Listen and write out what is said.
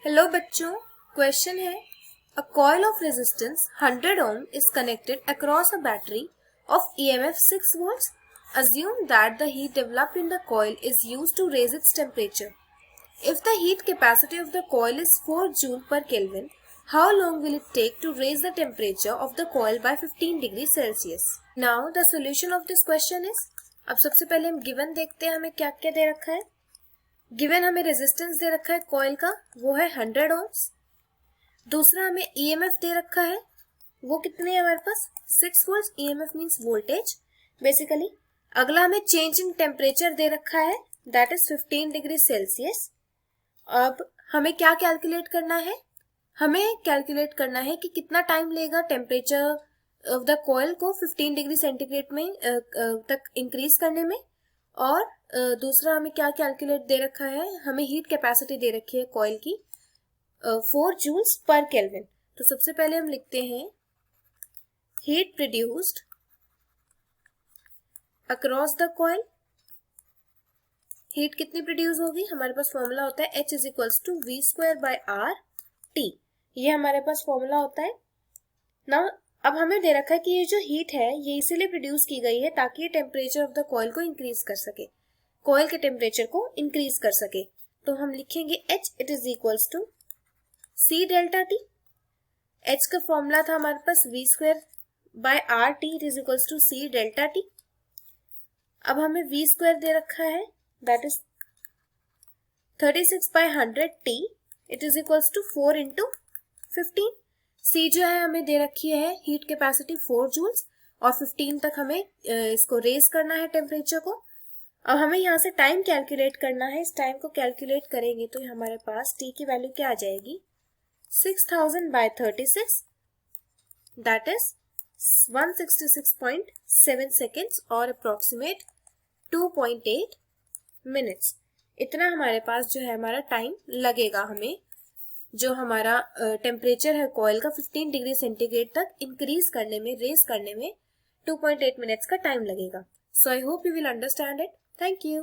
Hello बच्चों, question है a coil of resistance 100 ohm is connected across a battery of EMF 6 volts. Assume that the heat developed in the coil is used to raise its temperature. If the heat capacity of the coil is 4 joule per Kelvin, how long will it take to raise the temperature of the coil by 15 degrees Celsius? Now the solution of this question is, अब सबसे पहले हम given देखते हैं हमें क्या क्या दे रखा है। गिवन हमें रेजिस्टेंस दे रखा है कॉइल का, वो है 100 ohms। दूसरा हमें ईएमएफ दे रखा है, वो कितने है हमारे पास 6 volt. EMF means voltage basically. अगला हमें चेंज इन टेम्परेचर दे रखा है, दैट इज 15 डिग्री सेल्सियस। अब हमें क्या कैलकुलेट करना है, हमें कैलकुलेट करना है कि कितना टाइम लेगा टेम्परेचर ऑफ द कॉइल को 15 डिग्री सेंटीग्रेड में तक इंक्रीज करने में। और दूसरा हमें क्या कैलकुलेट दे रखा है, हमें हीट कैपेसिटी दे रखी है कॉइल की 4 जूल्स पर केल्विन। तो सबसे पहले हम लिखते हैं heat produced across the coil. Heat कितनी प्रोड्यूस होगी, हमारे पास फॉर्मूला होता है H is equals to V square by RT। ये हमारे पास फॉर्मूला होता है ना। अब हमें दे रखा है कि ये जो हीट है ये इसीलिए प्रोड्यूस की गई है ताकि ये टेम्परेचर ऑफ द कॉइल को इंक्रीज कर सके, कॉइल के टेम्परेचर को इंक्रीज कर सके। तो हम लिखेंगे H it is equals to C delta T। H का फॉर्मूला था हमारे पास V square by RT, it is equals to C delta T। अब हमें V स्क्वायर दे रखा है, that is 36 by 100 T, it is equals to 4 into 15। C जो है हमें दे रखी है हीट कैपेसिटी 4 जूल्स और 15 तक हमें इसको रेज करना है टेम्परेचर को। अब हमें यहाँ से टाइम कैलकुलेट करना है। इस टाइम को कैलकुलेट करेंगे तो हमारे पास T की वैल्यू क्या आ जाएगी 6000 बाय 36, दैट इज 166.7 सेकेंड्स और अप्रोक्सीमेट 2.8 मिनट्स। इतना हमारे पास जो है हमारा टाइम लगेगा, हमें जो हमारा टेम्परेचर है कॉइल का 15 डिग्री सेंटीग्रेड तक इंक्रीज करने में, रेज करने में 2.8 मिनट्स का टाइम लगेगा। So I hope you will understand it. Thank you.